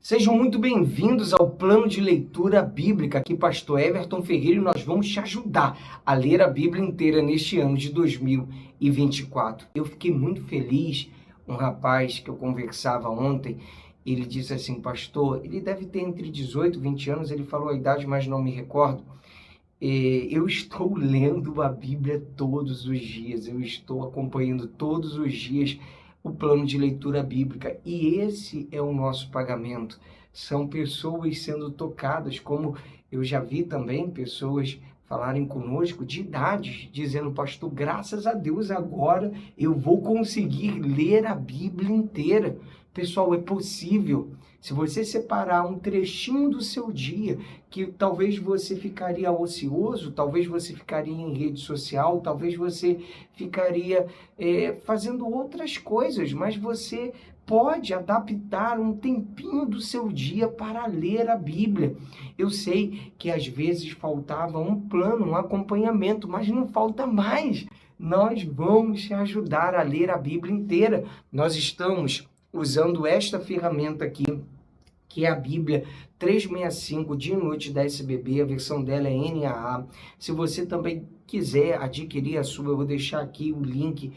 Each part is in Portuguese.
Sejam muito bem-vindos ao plano de leitura bíblica. Aqui, Pastor Everton Ferreira, e nós vamos te ajudar a ler a Bíblia inteira neste ano de 2024. Eu fiquei muito feliz. Um rapaz que eu conversava ontem, ele disse assim: pastor, ele deve ter entre 18 e 20 anos, ele falou a idade, mas não me recordo. Eu estou lendo a Bíblia todos os dias, eu estou acompanhando todos os dias o plano de leitura bíblica, e esse é o nosso pagamento. São pessoas sendo tocadas, como eu já vi também pessoas falarem conosco de idades, dizendo: pastor, graças a Deus agora eu vou conseguir ler a Bíblia inteira. Pessoal, é possível. Se você separar um trechinho do seu dia, que talvez você ficaria ocioso, talvez você ficaria em rede social, talvez você ficaria fazendo outras coisas, mas você pode adaptar um tempinho do seu dia para ler a Bíblia. Eu sei que às vezes faltava um plano, um acompanhamento, mas não falta mais. Nós vamos te ajudar a ler a Bíblia inteira. Nós estamos usando esta ferramenta aqui, que é a Bíblia 365 Dia e Noite da SBB, a versão dela é NAA. Se você também quiser adquirir a sua, eu vou deixar aqui o link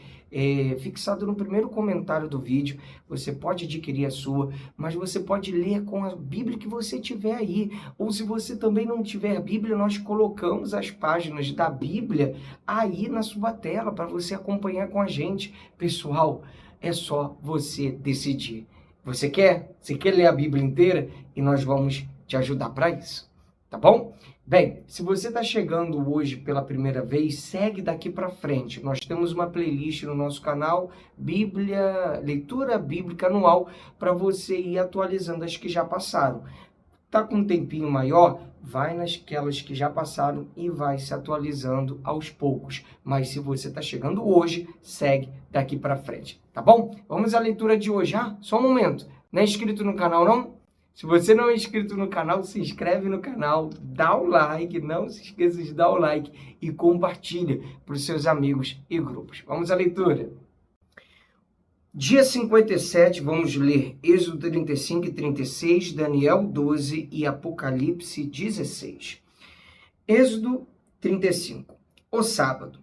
fixado no primeiro comentário do vídeo. Você pode adquirir a sua, mas você pode ler com a Bíblia que você tiver aí. Ou se você também não tiver Bíblia, nós colocamos as páginas da Bíblia aí na sua tela para você acompanhar com a gente. Pessoal, é só você decidir. Você quer? Você quer ler a Bíblia inteira? E nós vamos te ajudar para isso, tá bom? Bem, se você está chegando hoje pela primeira vez, segue daqui para frente. Nós temos uma playlist no nosso canal, Leitura Bíblica Anual, para você ir atualizando as que já passaram. Tá com um tempinho maior? Vai nasquelas que já passaram e vai se atualizando aos poucos. Mas se você está chegando hoje, segue daqui para frente, tá bom? Vamos à leitura de hoje. Só um momento. Não é inscrito no canal, não? Se você não é inscrito no canal, se inscreve no canal, dá o like, não se esqueça de dar o like e compartilha para os seus amigos e grupos. Vamos à leitura. Dia 57, vamos ler Êxodo 35 e 36, Daniel 12 e Apocalipse 16. Êxodo 35. O sábado.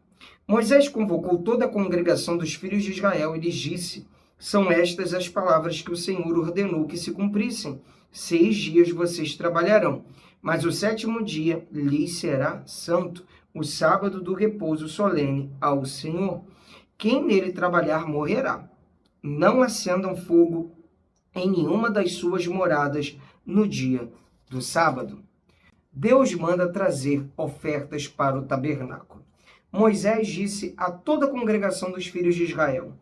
Moisés convocou toda a congregação dos filhos de Israel e lhes disse: são estas as palavras que o Senhor ordenou que se cumprissem. 6 dias vocês trabalharão, mas o 7º dia lhes será santo, o sábado do repouso solene ao Senhor. Quem nele trabalhar morrerá. Não acendam fogo em nenhuma das suas moradas no dia do sábado. Deus manda trazer ofertas para o tabernáculo. Moisés disse a toda a congregação dos filhos de Israel: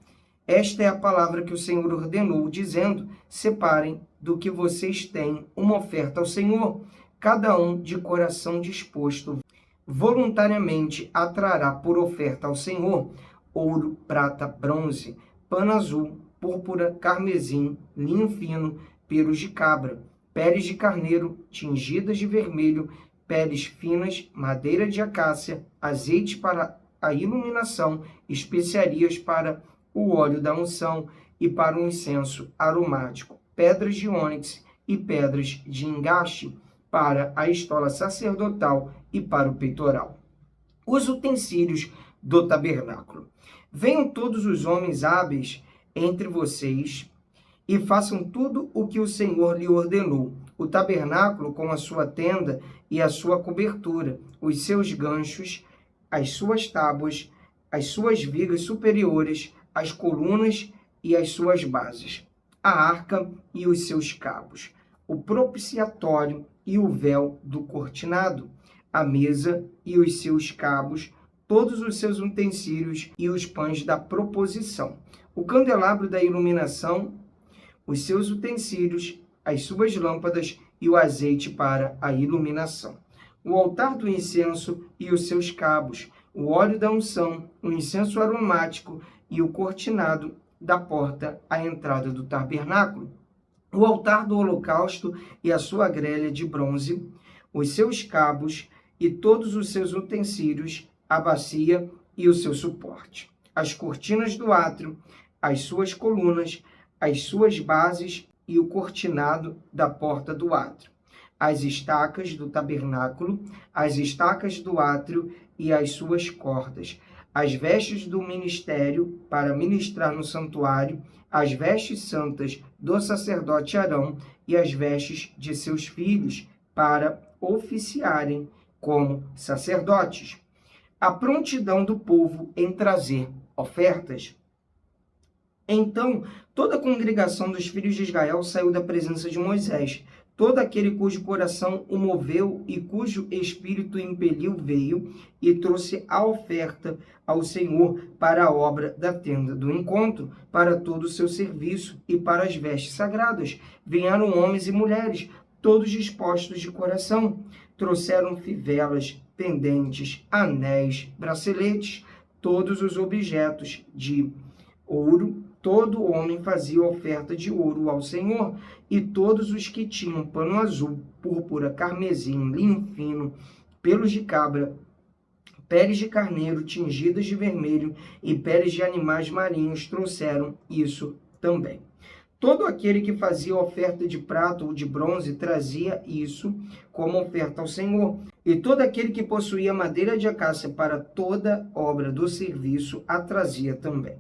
esta é a palavra que o Senhor ordenou, dizendo: separem do que vocês têm uma oferta ao Senhor. Cada um de coração disposto voluntariamente a trará por oferta ao Senhor ouro, prata, bronze, pano azul, púrpura, carmesim, linho fino, pelos de cabra, peles de carneiro tingidas de vermelho, peles finas, madeira de acácia, azeite para a iluminação, especiarias para o óleo da unção e para o incenso aromático, pedras de ônix e pedras de engaste para a estola sacerdotal e para o peitoral. Os utensílios do tabernáculo. Venham todos os homens hábeis entre vocês e façam tudo o que o Senhor lhe ordenou. O tabernáculo com a sua tenda e a sua cobertura, os seus ganchos, as suas tábuas, as suas vigas superiores, as colunas e as suas bases, a arca e os seus cabos, o propiciatório e o véu do cortinado, a mesa e os seus cabos, todos os seus utensílios e os pães da proposição, o candelabro da iluminação, os seus utensílios, as suas lâmpadas e o azeite para a iluminação, o altar do incenso e os seus cabos, o óleo da unção, o incenso aromático e o cortinado da porta à entrada do tabernáculo, o altar do holocausto e a sua grelha de bronze, os seus cabos e todos os seus utensílios, a bacia e o seu suporte, as cortinas do átrio, as suas colunas, as suas bases e o cortinado da porta do átrio, as estacas do tabernáculo, as estacas do átrio e as suas cordas, as vestes do ministério para ministrar no santuário, as vestes santas do sacerdote Arão e as vestes de seus filhos para oficiarem como sacerdotes. A prontidão do povo em trazer ofertas. Então, toda a congregação dos filhos de Israel saiu da presença de Moisés. Todo aquele cujo coração o moveu e cujo espírito o impeliu veio e trouxe a oferta ao Senhor para a obra da tenda do encontro, para todo o seu serviço e para as vestes sagradas. Vieram homens e mulheres, todos dispostos de coração. Trouxeram fivelas, pendentes, anéis, braceletes, todos os objetos de ouro. Todo homem fazia oferta de ouro ao Senhor, e todos os que tinham pano azul, púrpura, carmesim, linho fino, pelos de cabra, peles de carneiro tingidas de vermelho e peles de animais marinhos trouxeram isso também. Todo aquele que fazia oferta de prata ou de bronze trazia isso como oferta ao Senhor. E todo aquele que possuía madeira de acácia para toda obra do serviço a trazia também.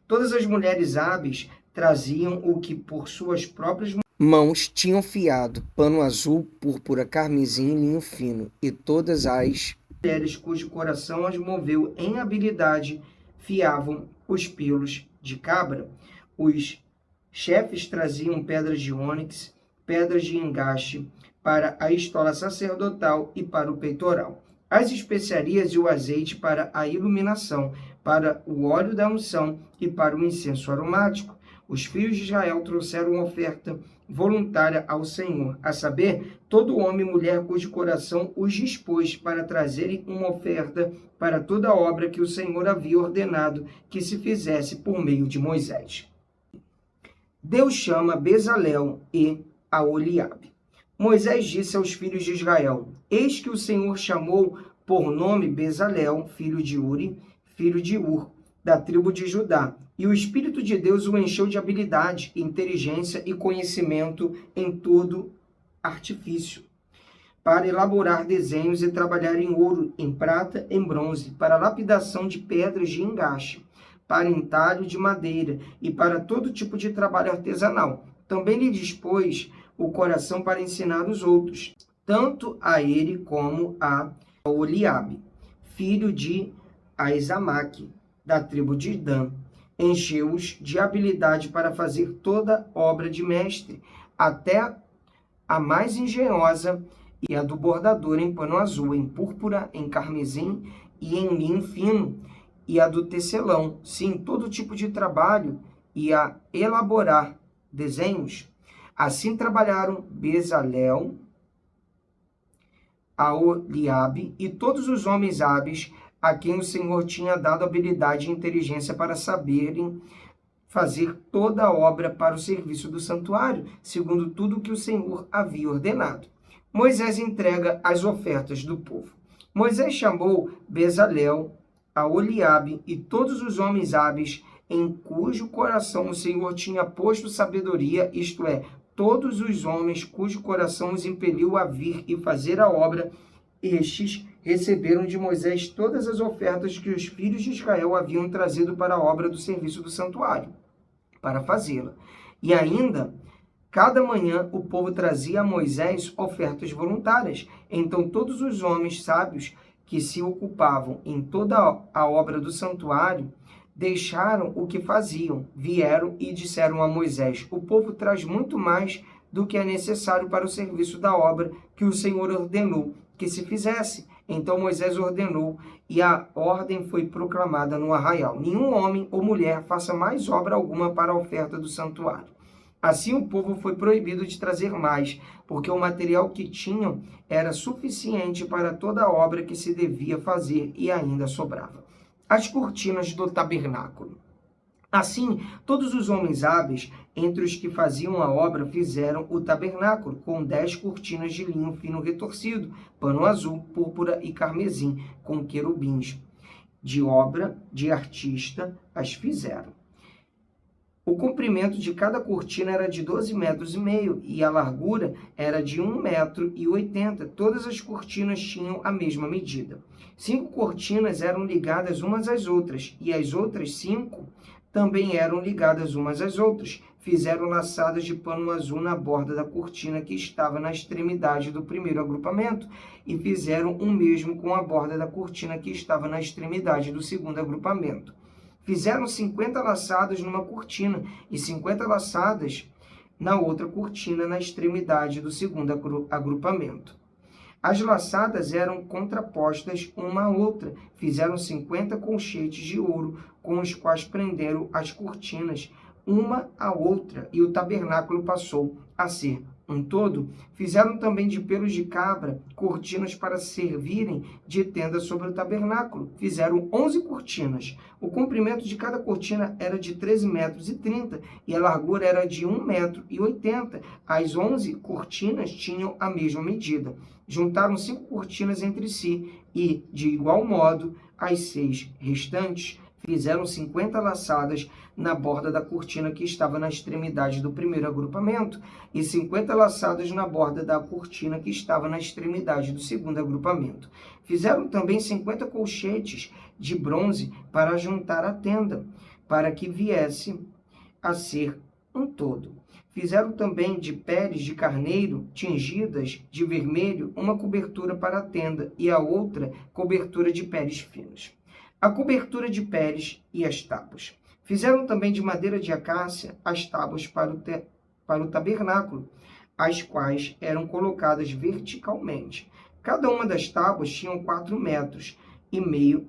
Todas as mulheres hábeis traziam o que por suas próprias mãos tinham fiado, pano azul, púrpura, carmesim e linho fino, e todas as mulheres cujo coração as moveu em habilidade fiavam os pelos de cabra. Os chefes traziam pedras de ônix, pedras de engaste para a estola sacerdotal e para o peitoral, as especiarias e o azeite para a iluminação, para o óleo da unção e para o incenso aromático. Os filhos de Israel trouxeram uma oferta voluntária ao Senhor, a saber, todo homem e mulher cujo coração os dispôs para trazerem uma oferta para toda a obra que o Senhor havia ordenado que se fizesse por meio de Moisés. Deus chama Bezalel e Aholiabe. Moisés disse aos filhos de Israel: Eis que o Senhor chamou por nome Bezalel, filho de Uri, filho de Ur, da tribo de Judá, e o Espírito de Deus o encheu de habilidade, inteligência e conhecimento em todo artifício, para elaborar desenhos e trabalhar em ouro, em prata, em bronze, para lapidação de pedras de engaste, para entalho de madeira e para todo tipo de trabalho artesanal. Também lhe dispôs o coração para ensinar os outros, tanto a ele como a Aholiabe, filho de Aizamaque, da tribo de Dan. Encheu-os de habilidade para fazer toda obra de mestre, até a mais engenhosa e a do bordador em pano azul, em púrpura, em carmesim e em linho fino, e a do tecelão, sim, todo tipo de trabalho, e a elaborar desenhos. Assim trabalharam Bezalel, Aholiabe e todos os homens hábeis a quem o Senhor tinha dado habilidade e inteligência para saberem fazer toda a obra para o serviço do santuário, segundo tudo o que o Senhor havia ordenado. Moisés entrega as ofertas do povo. Moisés chamou Bezalel, Aholiabe e todos os homens hábeis em cujo coração o Senhor tinha posto sabedoria, isto é, todos os homens cujo coração os impeliu a vir e fazer a obra. Estes receberam de Moisés todas as ofertas que os filhos de Israel haviam trazido para a obra do serviço do santuário, para fazê-la. E ainda, cada manhã o povo trazia a Moisés ofertas voluntárias. Então todos os homens sábios que se ocupavam em toda a obra do santuário deixaram o que faziam, vieram e disseram a Moisés: o povo traz muito mais do que é necessário para o serviço da obra que o Senhor ordenou que se fizesse. Então Moisés ordenou, e a ordem foi proclamada no arraial: nenhum homem ou mulher faça mais obra alguma para a oferta do santuário. Assim o povo foi proibido de trazer mais, porque o material que tinham era suficiente para toda a obra que se devia fazer e ainda sobrava. As cortinas do tabernáculo. Assim, todos os homens hábeis, entre os que faziam a obra, fizeram o tabernáculo, com 10 cortinas de linho fino retorcido, pano azul, púrpura e carmesim, com querubins. De obra de artista as fizeram. O comprimento de cada cortina era de 12,5 metros e a largura era de 1,80 metro. Todas as cortinas tinham a mesma medida. 5 cortinas eram ligadas umas às outras, e as outras 5 também eram ligadas umas às outras. Fizeram laçadas de pano azul na borda da cortina que estava na extremidade do primeiro agrupamento, e fizeram o mesmo com a borda da cortina que estava na extremidade do segundo agrupamento. Fizeram 50 laçadas numa cortina e 50 laçadas na outra cortina na extremidade do segundo agrupamento. As laçadas eram contrapostas uma à outra. Fizeram 50 colchetes de ouro com os quais prenderam as cortinas uma à outra, e o tabernáculo passou a ser um todo. Fizeram também de pelos de cabra cortinas para servirem de tenda sobre o tabernáculo. Fizeram 11 cortinas. O comprimento de cada cortina era de 13,30 metros e a largura era de 1,80 metro. As 11 cortinas tinham a mesma medida. Juntaram 5 cortinas entre si e, de igual modo, as 6 restantes. Fizeram 50 laçadas na borda da cortina que estava na extremidade do primeiro agrupamento e 50 laçadas na borda da cortina que estava na extremidade do segundo agrupamento. Fizeram também 50 colchetes de bronze para juntar a tenda, para que viesse a ser um todo. Fizeram também de peles de carneiro tingidas de vermelho uma cobertura para a tenda e a outra cobertura de peles finas. A cobertura de peles e as tábuas. Fizeram também de madeira de acácia as tábuas para o tabernáculo, as quais eram colocadas verticalmente. Cada uma das tábuas tinha 4,5 metros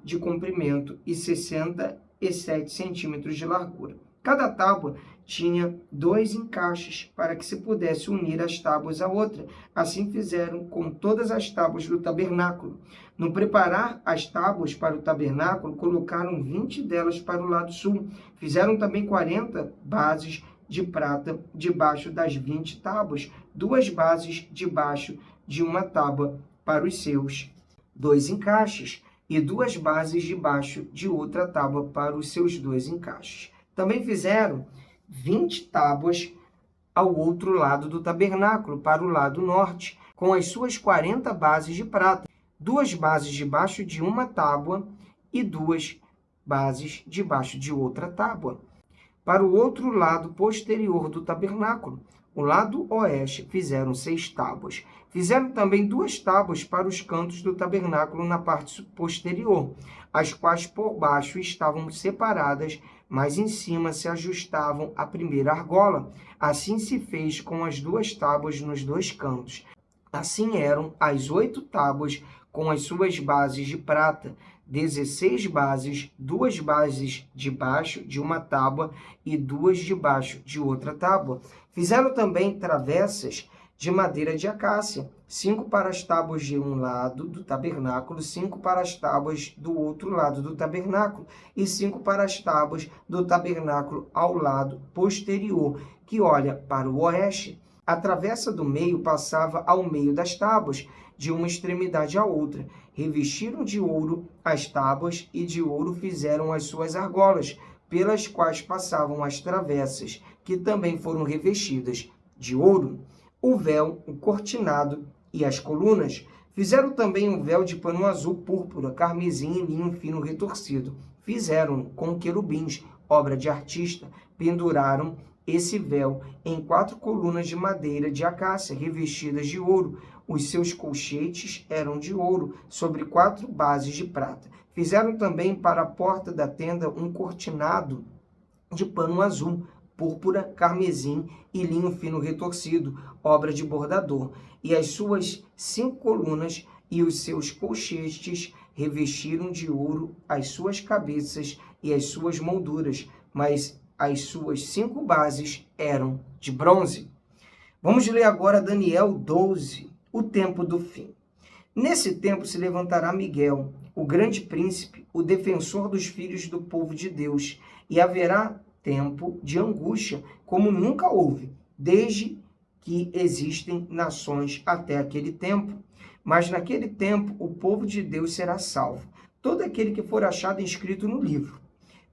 de comprimento e 67 centímetros de largura. Cada tábua tinha 2 encaixes para que se pudesse unir as tábuas à outra. Assim fizeram com todas as tábuas do tabernáculo. No preparar as tábuas para o tabernáculo, colocaram 20 delas para o lado sul. Fizeram também 40 bases de prata debaixo das 20 tábuas, 2 bases debaixo de uma tábua para os seus 2 encaixes, e 2 bases debaixo de outra tábua para os seus 2 encaixes. Também fizeram 20 tábuas ao outro lado do tabernáculo, para o lado norte, com as suas 40 bases de prata, 2 bases debaixo de uma tábua e 2 bases debaixo de outra tábua. Para o outro lado posterior do tabernáculo, o lado oeste, fizeram 6 tábuas. Fizeram também 2 tábuas para os cantos do tabernáculo na parte posterior, as quais por baixo estavam separadas, mas em cima se ajustavam à primeira argola. Assim se fez com as 2 tábuas nos 2 cantos. Assim eram as 8 tábuas com as suas bases de prata, 16 bases, 2 bases debaixo de uma tábua e 2 debaixo de outra tábua. Fizeram também travessas de madeira de acácia, 5 para as tábuas de um lado do tabernáculo, 5 para as tábuas do outro lado do tabernáculo, e 5 para as tábuas do tabernáculo ao lado posterior, que olha para o oeste. A travessa do meio passava ao meio das tábuas, de uma extremidade à outra. Revestiram de ouro as tábuas e de ouro fizeram as suas argolas, pelas quais passavam as travessas, que também foram revestidas de ouro. O véu, o cortinado e as colunas. Fizeram também um véu de pano azul, púrpura, carmesim e linho fino retorcido. Fizeram com querubins, obra de artista. Penduraram esse véu em 4 colunas de madeira de acácia, revestidas de ouro. Os seus colchetes eram de ouro, sobre 4 bases de prata. Fizeram também para a porta da tenda um cortinado de pano azul, púrpura, carmesim e linho fino retorcido, obra de bordador. E as suas 5 colunas e os seus colchetes revestiram de ouro as suas cabeças e as suas molduras, mas as suas 5 bases eram de bronze. Vamos ler agora Daniel 12, o tempo do fim. Nesse tempo se levantará Miguel, o grande príncipe, o defensor dos filhos do povo de Deus, e haverá tempo de angústia, como nunca houve, desde que existem nações até aquele tempo. Mas naquele tempo o povo de Deus será salvo, todo aquele que for achado inscrito no livro.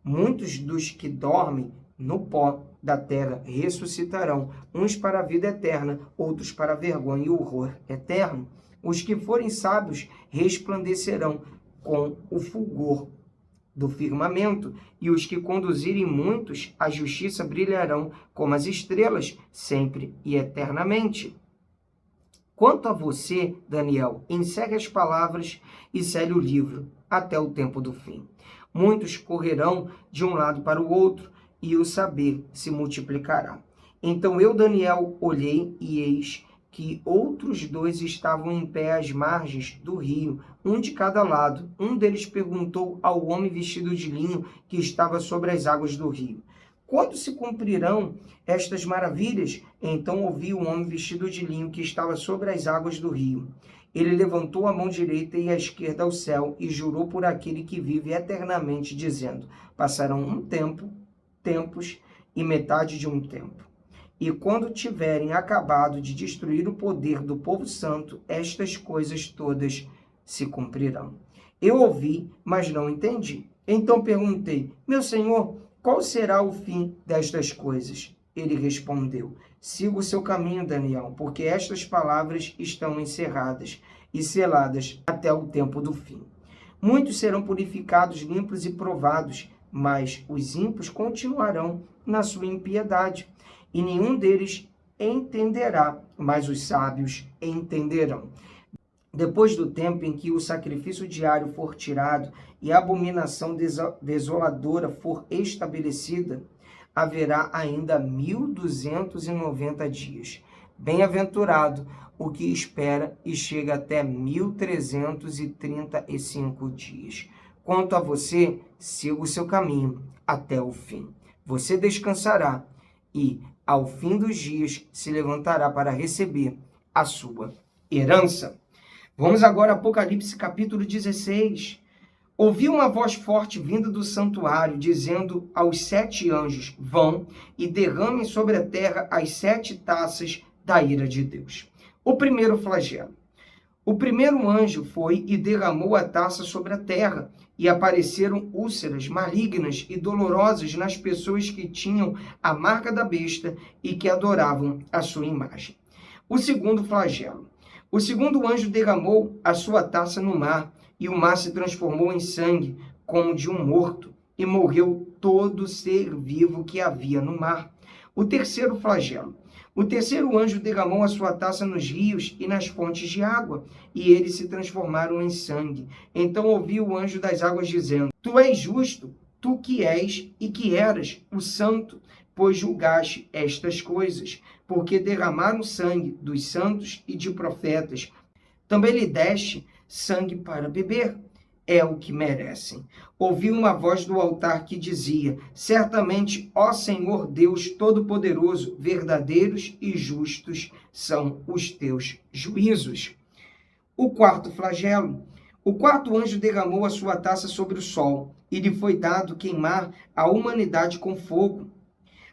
Muitos dos que dormem no pó da terra ressuscitarão, uns para a vida eterna, outros para a vergonha e horror eterno. Os que forem sábios resplandecerão com o fulgor do firmamento, e os que conduzirem muitos à justiça brilharão como as estrelas, sempre e eternamente. Quanto a você, Daniel, encerre as palavras e cele o livro até o tempo do fim. Muitos correrão de um lado para o outro, e o saber se multiplicará. Então eu, Daniel, olhei, e eis que outros dois estavam em pé às margens do rio, um de cada lado. Um deles perguntou ao homem vestido de linho que estava sobre as águas do rio: quando se cumprirão estas maravilhas? Então ouvi o homem vestido de linho que estava sobre as águas do rio. Ele levantou a mão direita e a esquerda ao céu e jurou por aquele que vive eternamente, dizendo: passarão tempos e metade de um tempo. E quando tiverem acabado de destruir o poder do povo santo, estas coisas todas se cumprirão. Eu ouvi, mas não entendi. Então perguntei: meu senhor, qual será o fim destas coisas? Ele respondeu: siga o seu caminho, Daniel, porque estas palavras estão encerradas e seladas até o tempo do fim. Muitos serão purificados, limpos e provados, mas os ímpios continuarão na sua impiedade, e nenhum deles entenderá, mas os sábios entenderão. Depois do tempo em que o sacrifício diário for tirado e a abominação desoladora for estabelecida, haverá ainda 1290 dias. Bem-aventurado o que espera e chega até 1335 dias. Quanto a você, siga o seu caminho até o fim. Você descansará e, ao fim dos dias, se levantará para receber a sua herança. Vamos agora a Apocalipse capítulo 16. Ouvi uma voz forte vinda do santuário, dizendo aos 7 anjos: vão e derramem sobre a terra as 7 taças da ira de Deus. O primeiro flagelo. O primeiro anjo foi e derramou a taça sobre a terra, e apareceram úlceras malignas e dolorosas nas pessoas que tinham a marca da besta e que adoravam a sua imagem. O segundo flagelo. O segundo anjo derramou a sua taça no mar, e o mar se transformou em sangue, como de um morto, e morreu todo ser vivo que havia no mar. O terceiro flagelo. O terceiro anjo derramou a sua taça nos rios e nas fontes de água, e eles se transformaram em sangue. Então ouvi o anjo das águas dizendo: tu és justo, tu que és e que eras o santo, pois julgaste estas coisas, porque derramaram sangue dos santos e de profetas. Também lhe deste sangue para beber. É o que merecem. Ouvi uma voz do altar que dizia: certamente, ó Senhor Deus Todo-Poderoso, verdadeiros e justos são os teus juízos. O quarto flagelo. O quarto anjo derramou a sua taça sobre o sol, e lhe foi dado queimar a humanidade com fogo.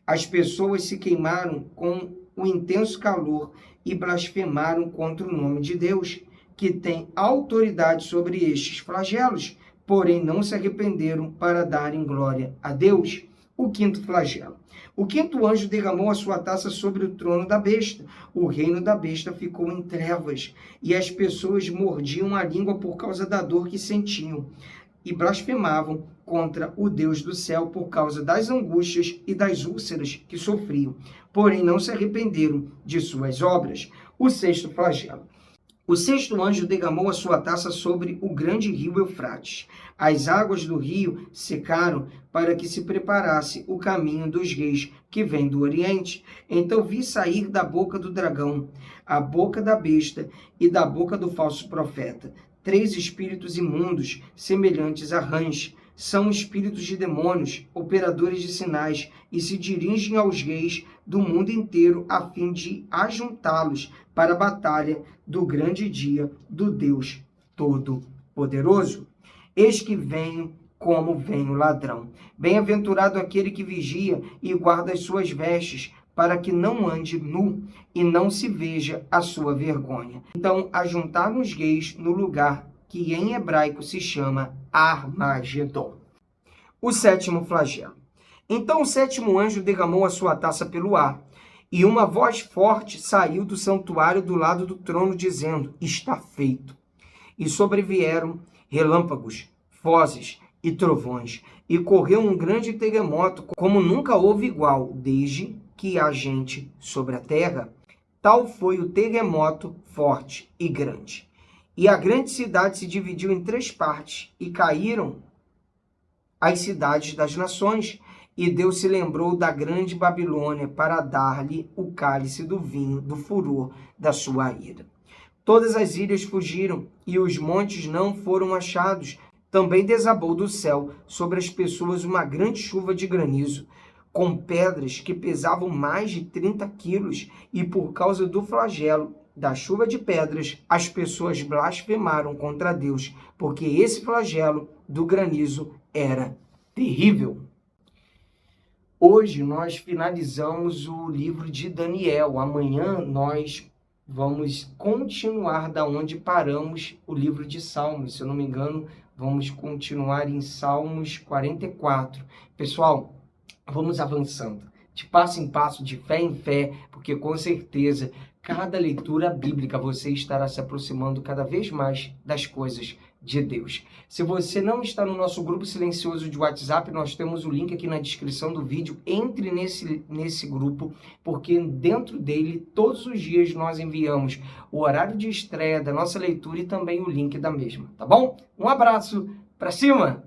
As pessoas se queimaram com o intenso calor e blasfemaram contra o nome de Deus, que tem autoridade sobre estes flagelos, porém não se arrependeram para darem glória a Deus. O quinto flagelo. O quinto anjo derramou a sua taça sobre o trono da besta. O reino da besta ficou em trevas, e as pessoas mordiam a língua por causa da dor que sentiam, e blasfemavam contra o Deus do céu por causa das angústias e das úlceras que sofriam, porém não se arrependeram de suas obras. O sexto flagelo. O sexto anjo derramou a sua taça sobre o grande rio Eufrates. As águas do rio secaram para que se preparasse o caminho dos reis que vêm do Oriente. Então vi sair da boca do dragão, a boca da besta e da boca do falso profeta 3 espíritos imundos, semelhantes a rãs. São espíritos de demônios, operadores de sinais, e se dirigem aos reis do mundo inteiro a fim de ajuntá-los para a batalha do grande dia do Deus Todo-Poderoso. Eis que venho como vem o ladrão. Bem-aventurado aquele que vigia e guarda as suas vestes, para que não ande nu e não se veja a sua vergonha. Então ajuntaram os reis no lugar que em hebraico se chama Armagedon. O sétimo flagelo. Então o sétimo anjo derramou a sua taça pelo ar, e uma voz forte saiu do santuário do lado do trono, dizendo: Está feito. E sobrevieram relâmpagos, vozes e trovões, e correu um grande terremoto, como nunca houve igual, desde que há gente sobre a terra. Tal foi o terremoto forte e grande. E a grande cidade se dividiu em 3 partes, e caíram as cidades das nações. E Deus se lembrou da grande Babilônia para dar-lhe o cálice do vinho do furor da sua ira. Todas as ilhas fugiram e os montes não foram achados. Também desabou do céu sobre as pessoas uma grande chuva de granizo, com pedras que pesavam mais de 30 quilos. E por causa do flagelo da chuva de pedras, as pessoas blasfemaram contra Deus, porque esse flagelo do granizo era terrível. Hoje nós finalizamos o livro de Daniel. Amanhã nós vamos continuar da onde paramos o livro de Salmos. Se eu não me engano, vamos continuar em Salmos 44. Pessoal, vamos avançando, de passo em passo, de fé em fé, porque com certeza, cada leitura bíblica você estará se aproximando cada vez mais das coisas de Deus. Se você não está no nosso grupo silencioso de WhatsApp, nós temos o link aqui na descrição do vídeo. Entre nesse grupo, porque dentro dele, todos os dias, nós enviamos o horário de estreia da nossa leitura e também o link da mesma, tá bom? Um abraço, pra cima!